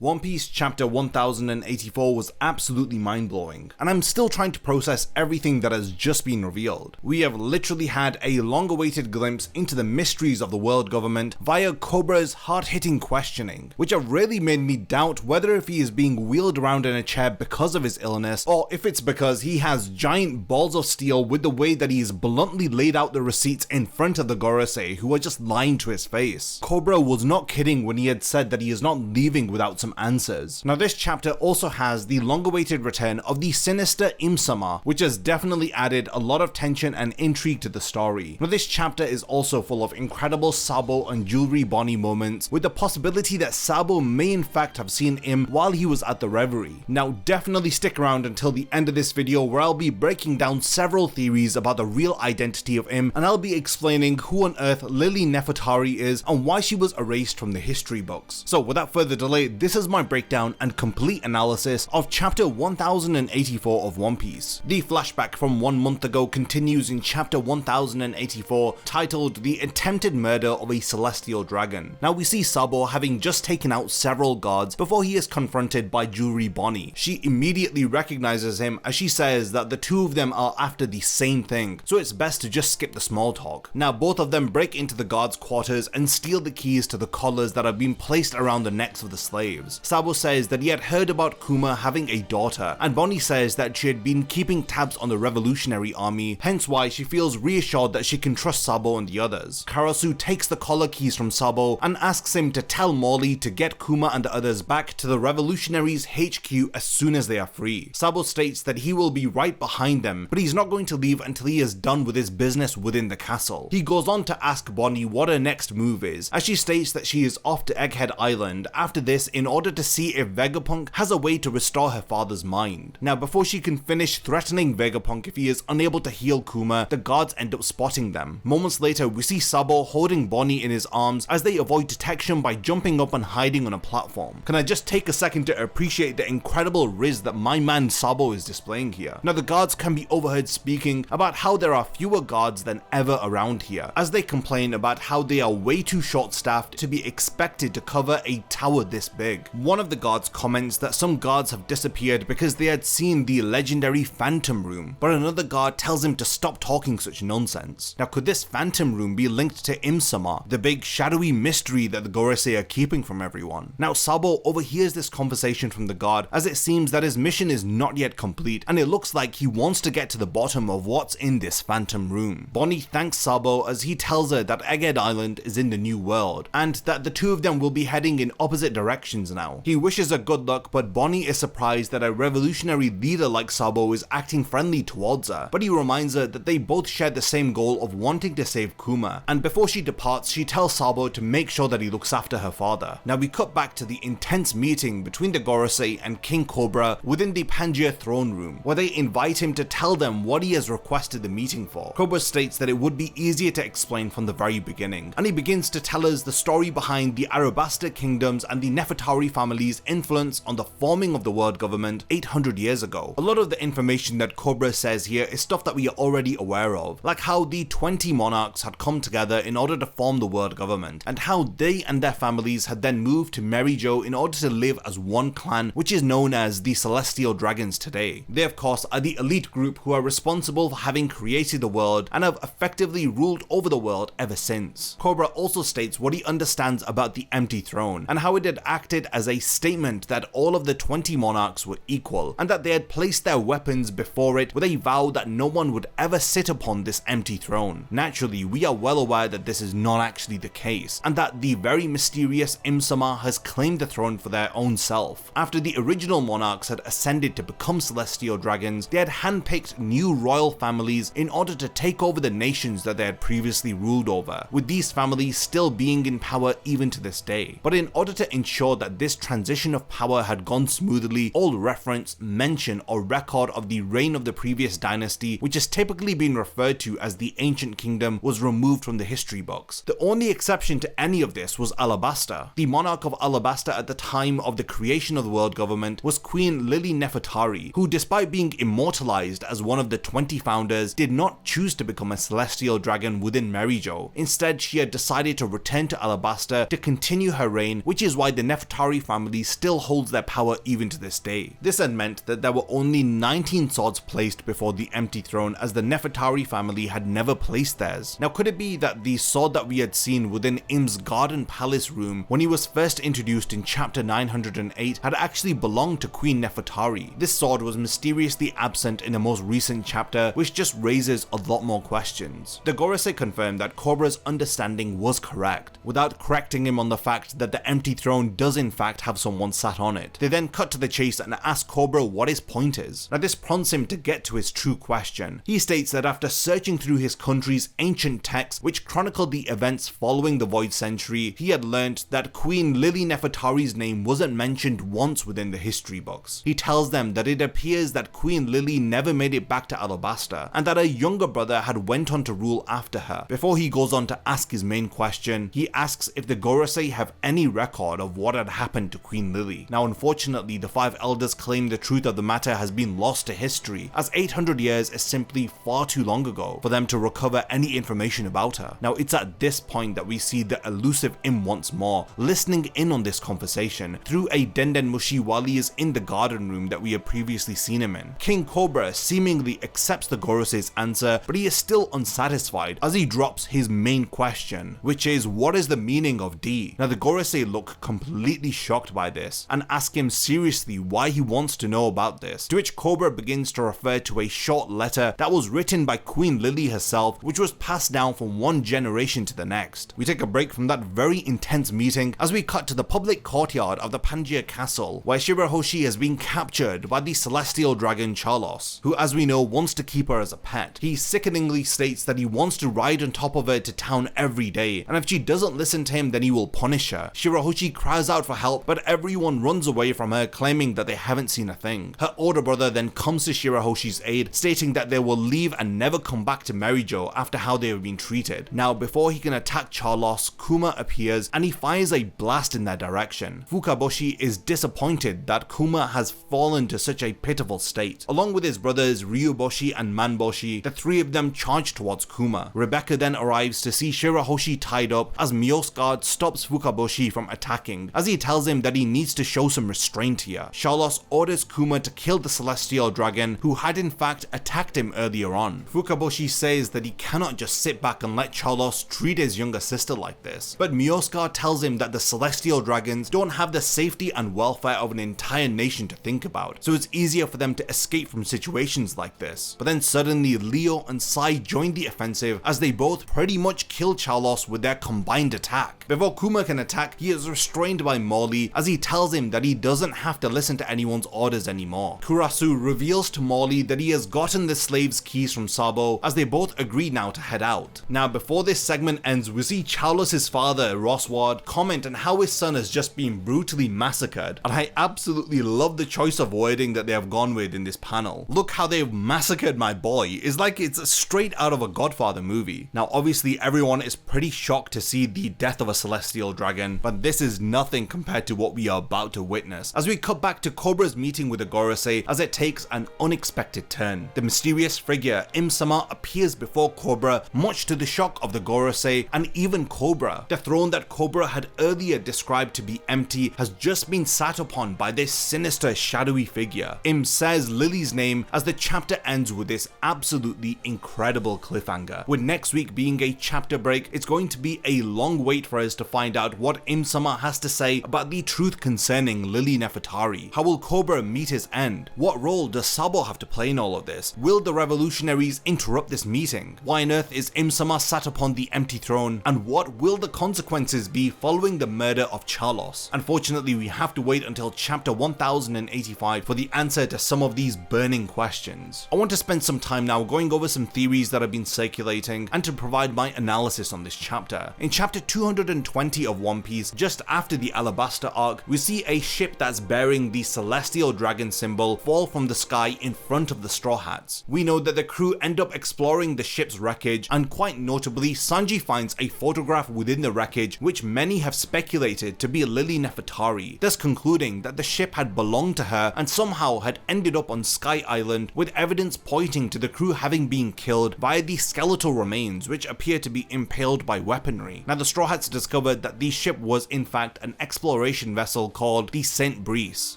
One Piece chapter 1084 was absolutely mind-blowing, and I'm still trying to process everything that has just been revealed. We have literally had a long-awaited glimpse into the mysteries of the world government via Cobra's hard-hitting questioning, which have really made me doubt whether if he is being wheeled around in a chair because of his illness, or if it's because he has giant balls of steel with the way that he's bluntly laid out the receipts in front of the Gorosei, who are just lying to his face. Cobra was not kidding when he had said that he is not leaving without some answers. Now this chapter also has the long-awaited return of the sinister Imsama, which has definitely added a lot of tension and intrigue to the story. Now this chapter is also full of incredible Sabo and Jewelry Bonney moments, with the possibility that Sabo may in fact have seen Im while he was at the reverie. Now definitely stick around until the end of this video, where I'll be breaking down several theories about the real identity of Im, and I'll be explaining who on earth Lili Nefertari is and why she was erased from the history books. So without further delay, this is my breakdown and complete analysis of chapter 1084 of One Piece. The flashback from 1 month ago continues in chapter 1084, titled The Attempted Murder of a Celestial Dragon. Now we see Sabo having just taken out several guards before he is confronted by Jewelry Bonney. She immediately recognizes him as she says that the two of them are after the same thing, so it's best to just skip the small talk. Now both of them break into the guards' quarters and steal the keys to the collars that have been placed around the necks of the slaves. Sabo says that he had heard about Kuma having a daughter, and Bonny says that she had been keeping tabs on the revolutionary army, hence why she feels reassured that she can trust Sabo and the others. Karasu takes the collar keys from Sabo and asks him to tell Morley to get Kuma and the others back to the revolutionaries' HQ as soon as they are free. Sabo states that he will be right behind them, but he's not going to leave until he is done with his business within the castle. He goes on to ask Bonny what her next move is, as she states that she is off to Egghead Island after this in order to see if Vegapunk has a way to restore her father's mind. Now before she can finish threatening Vegapunk if he is unable to heal Kuma, the guards end up spotting them. Moments later we see Sabo holding Bonny in his arms as they avoid detection by jumping up and hiding on a platform. Can I just take a second to appreciate the incredible riz that my man Sabo is displaying here. Now the guards can be overheard speaking about how there are fewer guards than ever around here, as they complain about how they are way too short-staffed to be expected to cover a tower this big. One of the guards comments that some guards have disappeared because they had seen the legendary Phantom Room, but another guard tells him to stop talking such nonsense. Now could this Phantom Room be linked to Imsama, the big shadowy mystery that the Gorosei are keeping from everyone? Now Sabo overhears this conversation from the guard, as it seems that his mission is not yet complete and it looks like he wants to get to the bottom of what's in this Phantom Room. Bonny thanks Sabo as he tells her that Egghead Island is in the New World, and that the two of them will be heading in opposite directions now. He wishes her good luck, but Bonny is surprised that a revolutionary leader like Sabo is acting friendly towards her, but he reminds her that they both share the same goal of wanting to save Kuma, and before she departs she tells Sabo to make sure that he looks after her father. Now we cut back to the intense meeting between the Gorosei and King Cobra within the Pangaea throne room, where they invite him to tell them what he has requested the meeting for. Cobra states that it would be easier to explain from the very beginning, and he begins to tell us the story behind the Alabasta Kingdoms and the Nefertari family's influence on the forming of the world government 800 years ago. A lot of the information that Cobra says here is stuff that we are already aware of, like how the 20 monarchs had come together in order to form the world government, and how they and their families had then moved to Mary Geoise in order to live as one clan, which is known as the Celestial Dragons today. They of course are the elite group who are responsible for having created the world and have effectively ruled over the world ever since. Cobra also states what he understands about the empty throne, and how it had acted as a statement that all of the 20 monarchs were equal, and that they had placed their weapons before it with a vow that no one would ever sit upon this empty throne. Naturally, we are well aware that this is not actually the case, and that the very mysterious Imsama has claimed the throne for their own self. After the original monarchs had ascended to become celestial dragons, they had handpicked new royal families in order to take over the nations that they had previously ruled over, with these families still being in power even to this day. But in order to ensure that this transition of power had gone smoothly, all reference, mention, or record of the reign of the previous dynasty, which has typically been referred to as the Ancient Kingdom, was removed from the history books. The only exception to any of this was Alabasta. The monarch of Alabasta at the time of the creation of the world government was Queen Lili Nefertari, who despite being immortalized as one of the 20 founders, did not choose to become a celestial dragon within Mary Geoise. Instead, she had decided to return to Alabasta to continue her reign, which is why the Nefertari Nefertari family still holds their power even to this day. This had meant that there were only 19 swords placed before the empty throne, as the Nefertari family had never placed theirs. Now, could it be that the sword that we had seen within Im's garden palace room when he was first introduced in chapter 908 had actually belonged to Queen Nefertari? This sword was mysteriously absent in the most recent chapter, which just raises a lot more questions. The Gorosei confirmed that Cobra's understanding was correct, without correcting him on the fact that the empty throne does in fact have someone sat on it. They then cut to the chase and ask Cobra what his point is. Now, this prompts him to get to his true question. He states that after searching through his country's ancient texts which chronicled the events following the Void Century, he had learnt that Queen Lili Nefertari's name wasn't mentioned once within the history books. He tells them that it appears that Queen Lili never made it back to Alabasta, and that her younger brother had went on to rule after her. Before he goes on to ask his main question, he asks if the Gorosei have any record of what had happened to Queen Lili. Now, unfortunately, the five elders claim the truth of the matter has been lost to history, as 800 years is simply far too long ago for them to recover any information about her. Now, it's at this point that we see the elusive Im once more, listening in on this conversation through a Denden Mushi while he is in the garden room that we have previously seen him in. King Cobra seemingly accepts the Gorosei's answer, but he is still unsatisfied as he drops his main question, which is, what is the meaning of D? Now, the Gorosei look completely shocked by this and ask him seriously why he wants to know about this, to which Cobra begins to refer to a short letter that was written by Queen Lili herself, which was passed down from one generation to the next. We take a break from that very intense meeting as we cut to the public courtyard of the Pangaea Castle, where Shirahoshi has been captured by the celestial dragon Charlos, who, as we know, wants to keep her as a pet. He sickeningly states that he wants to ride on top of her to town every day, and if she doesn't listen to him, then he will punish her. Shirahoshi cries out for help, but everyone runs away from her, claiming that they haven't seen a thing. Her older brother then comes to Shirahoshi's aid, stating that they will leave and never come back to Mary Geoise after how they have been treated. Now, before he can attack Charlos, Kuma appears and he fires a blast in their direction. Fukaboshi is disappointed that Kuma has fallen to such a pitiful state. Along with his brothers Ryuboshi and Manboshi, the three of them charge towards Kuma. Rebecca then arrives to see Shirahoshi tied up as Miosguard stops Fukaboshi from attacking, as he tells him that he needs to show some restraint here. Charlos orders Kuma to kill the celestial dragon, who had in fact attacked him earlier on. Fukaboshi says that he cannot just sit back and let Charlos treat his younger sister like this, but Miosguard tells him that the celestial dragons don't have the safety and welfare of an entire nation to think about, so it's easier for them to escape from situations like this. But then suddenly Leo and Sai join the offensive as they both pretty much kill Charlos with their combined attack. Before Kuma can attack, he is restrained by Morley as he tells him that he doesn't have to listen to anyone's orders anymore. Kurasu reveals to Morley that he has gotten the slave's keys from Sabo, as they both agree now to head out. Now, before this segment ends, we see Charlos' father, Rosward, comment on how his son has just been brutally massacred, and I absolutely love the choice of wording that they have gone with in this panel. Look how they've massacred my boy, is like it's straight out of a Godfather movie. Now, obviously everyone is pretty shocked to see the death of a celestial dragon, but this is nothing compared to what we are about to witness, as we cut back to Cobra's meeting with the Gorosei as it takes an unexpected turn. The mysterious figure Imsama appears before Cobra, much to the shock of the Gorosei and even Cobra. The throne that Cobra had earlier described to be empty has just been sat upon by this sinister shadowy figure. Im says Lili's name as the chapter ends with this absolutely incredible cliffhanger. With next week being a chapter break, it's going to be a long wait for us to find out what Imsama has to say about the truth concerning Lili Nefertari. How will Cobra meet his end? What role does Sabo have to play in all of this? Will the revolutionaries interrupt this meeting? Why on earth is Imsama sat upon the empty throne? And what will the consequences be following the murder of Charlos? Unfortunately, we have to wait until chapter 1085 for the answer to some of these burning questions. I want to spend some time now going over some theories that have been circulating and to provide my analysis on this chapter. In chapter 220 of One Piece, just after the Alabasta arc, we see a ship that's bearing the celestial dragon symbol fall from the sky in front of the Straw Hats. We know that the crew end up exploring the ship's wreckage, and quite notably, Sanji finds a photograph within the wreckage which many have speculated to be Lili Nefertari, thus concluding that the ship had belonged to her and somehow had ended up on Sky Island, with evidence pointing to the crew having been killed via the skeletal remains which appear to be impaled by weaponry. Now, the Straw Hats discovered that the ship was in fact an exploration exploration vessel called the Saint Brice,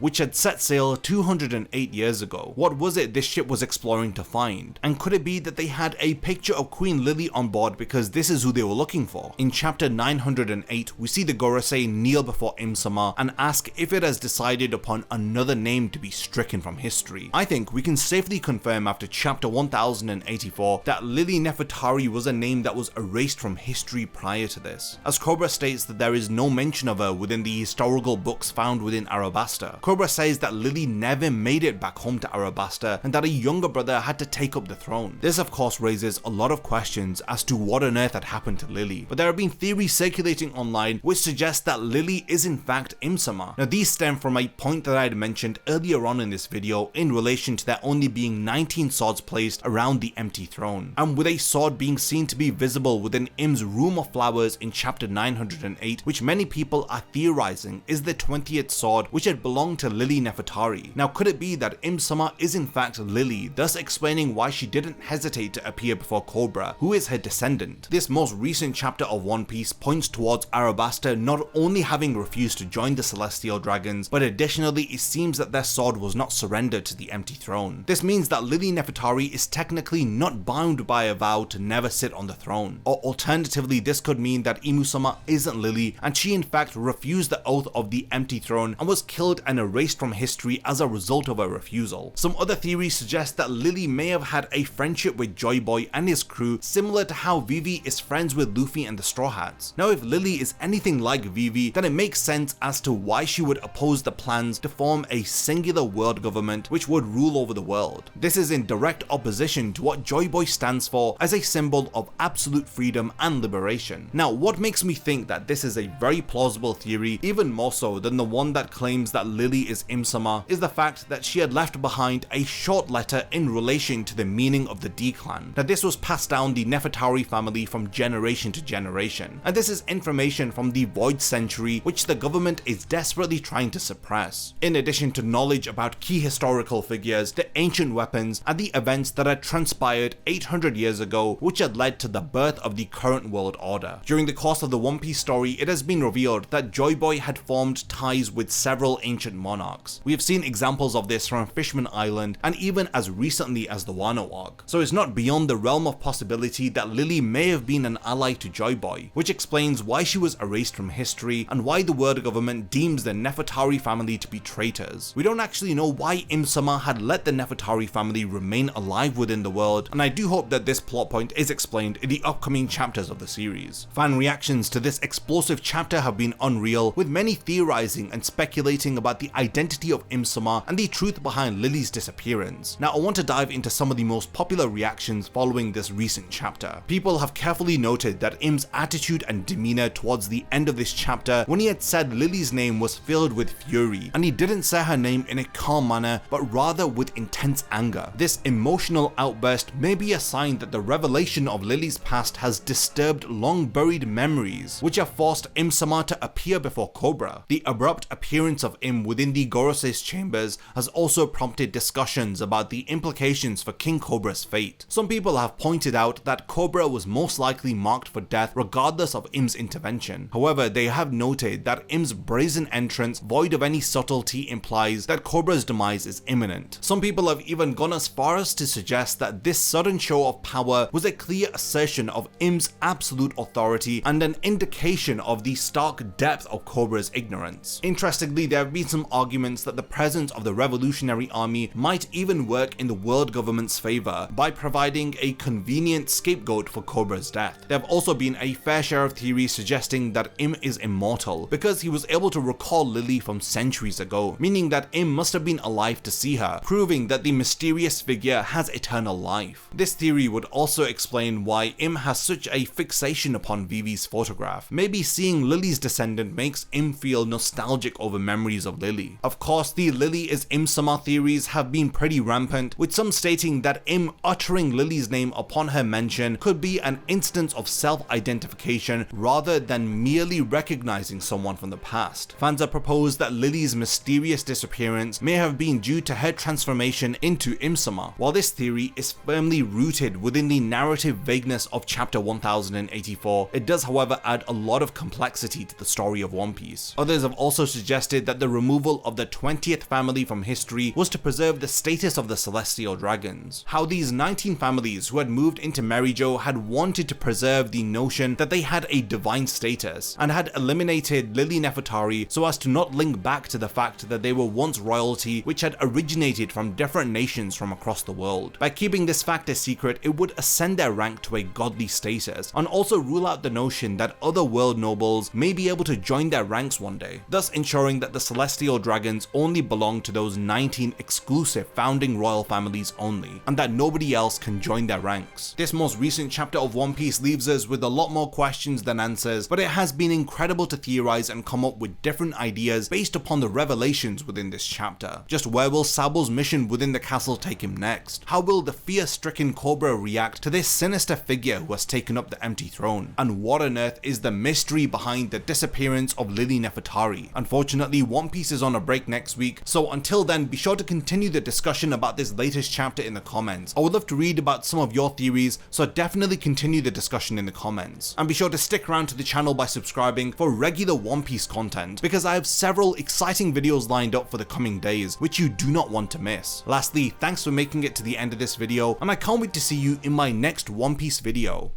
which had set sail 208 years ago. What was it this ship was exploring to find? And could it be that they had a picture of Queen Lili on board because this is who they were looking for? In chapter 908, we see the Gorosei kneel before Imsama and ask if it has decided upon another name to be stricken from history. I think we can safely confirm after chapter 1084 that Lili Nefertari was a name that was erased from history prior to this, as Cobra states that there is no mention of her within the historical books found within Alabasta. Cobra says that Lili never made it back home to Alabasta and that a younger brother had to take up the throne. This of course raises a lot of questions as to what on earth had happened to Lili, but there have been theories circulating online which suggest that Lili is in fact Imsama. Now these stem from a point that I had mentioned earlier on in this video in relation to there only being 19 swords placed around the empty throne, and with a sword being seen to be visible within Im's room of flowers in chapter 908, which many people are theorizing is the 20th sword which had belonged to Lili Nefertari. Now could it be that Imsama is in fact Lili, thus explaining why she didn't hesitate to appear before Cobra, who is her descendant? This most recent chapter of One Piece points towards Alabasta not only having refused to join the Celestial Dragons, but additionally it seems that their sword was not surrendered to the empty throne. This means that Lili Nefertari is technically not bound by a vow to never sit on the throne, or alternatively this could mean that Imu-Sama isn't Lili and she in fact refused the oath of the empty throne and was killed and erased from history as a result of her refusal. Some other theories suggest that Lili may have had a friendship with Joy Boy and his crew, similar to how Vivi is friends with Luffy and the Straw Hats. Now if Lili is anything like Vivi, then it makes sense as to why she would oppose the plans to form a singular world government which would rule over the world. This is in direct opposition to what Joy Boy stands for as a symbol of absolute freedom and liberation. Now what makes me think that this is a very plausible theory, even more so than the one that claims that Lili is Imsama, is the fact that she had left behind a short letter in relation to the meaning of the D-clan. Now this was passed down the Nefertari family from generation to generation, and this is information from the Void Century which the government is desperately trying to suppress, in addition to knowledge about key historical figures, the ancient weapons, and the events that had transpired 800 years ago which had led to the birth of the current world order. During the course of the One Piece story, it has been revealed that Joy Boy had formed ties with several ancient monarchs. We have seen examples of this from Fishman Island and even as recently as the Wano arc, so it's not beyond the realm of possibility that Lili may have been an ally to Joy Boy, which explains why she was erased from history and why the world government deems the Nefertari family to be traitors. We don't actually know why Imsama had let the Nefertari family remain alive within the world, and I do hope that this plot point is explained in the upcoming chapters of the series. Fan reactions to this explosive chapter have been unreal, with many theorizing and speculating about the identity of Imsama and the truth behind Lili's disappearance. Now I want to dive into some of the most popular reactions following this recent chapter. People have carefully noted that Im's attitude and demeanor towards the end of this chapter, when he had said Lili's name, was filled with fury, and he didn't say her name in a calm manner but rather with intense anger. This emotional outburst may be a sign that the revelation of Lili's past has disturbed long buried memories which have forced Imsama to appear before Cobra. The abrupt appearance of Im within the Gorosei's chambers has also prompted discussions about the implications for King Cobra's fate. Some people have pointed out that Cobra was most likely marked for death regardless of Im's intervention. However, they have noted that Im's brazen entrance, void of any subtlety, implies that Cobra's demise is imminent. Some people have even gone as far as to suggest that this sudden show of power was a clear assertion of Im's absolute authority and an indication of the stark depth of Cobra's ignorance. Interestingly, there have been some arguments that the presence of the Revolutionary Army might even work in the world government's favor by providing a convenient scapegoat for Cobra's death. There have also been a fair share of theories suggesting that Im is immortal because he was able to recall Lili from centuries ago, meaning that Im must have been alive to see her, proving that the mysterious figure has eternal life. This theory would also explain why Im has such a fixation upon Vivi's photograph. Maybe seeing Lili's descendant makes Im feel nostalgic over memories of Lili. Of course, the Lili is Imsama theories have been pretty rampant, with some stating that Im uttering Lili's name upon her mention could be an instance of self-identification rather than merely recognizing someone from the past. Fans have proposed that Lili's mysterious disappearance may have been due to her transformation into Imsama. While this theory is firmly rooted within the narrative vagueness of chapter 1084, it does however add a lot of complexity to the story of One Piece. Piece. Others have also suggested that the removal of the 20th family from history was to preserve the status of the celestial dragons. How these 19 families who had moved into Mary Jo had wanted to preserve the notion that they had a divine status, and had eliminated Lili Nefertari so as to not link back to the fact that they were once royalty which had originated from different nations from across the world. By keeping this fact a secret, it would ascend their rank to a godly status, and also rule out the notion that other world nobles may be able to join their ranks one day, thus ensuring that the celestial dragons only belong to those 19 exclusive founding royal families only, and that nobody else can join their ranks. This most recent chapter of One Piece leaves us with a lot more questions than answers, but it has been incredible to theorize and come up with different ideas based upon the revelations within this chapter. Just where will Sabo's mission within the castle take him next? How will the fear-stricken Cobra react to this sinister figure who has taken up the empty throne? And what on earth is the mystery behind the disappearance of Lili Nefertari? Unfortunately, One Piece is on a break next week, so until then, be sure to continue the discussion about this latest chapter in the comments. I would love to read about some of your theories, so definitely continue the discussion in the comments. And be sure to stick around to the channel by subscribing for regular One Piece content, because I have several exciting videos lined up for the coming days, which you do not want to miss. Lastly, thanks for making it to the end of this video, and I can't wait to see you in my next One Piece video.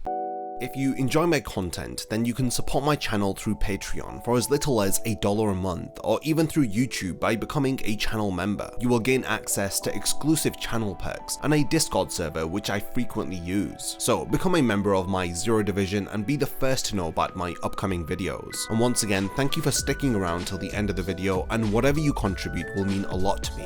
If you enjoy my content, then you can support my channel through Patreon for as little as $1 a month, or even through YouTube by becoming a channel member. You will gain access to exclusive channel perks and a Discord server which I frequently use. So become a member of my Zero Division and be the first to know about my upcoming videos. And once again, thank you for sticking around till the end of the video, and whatever you contribute will mean a lot to me.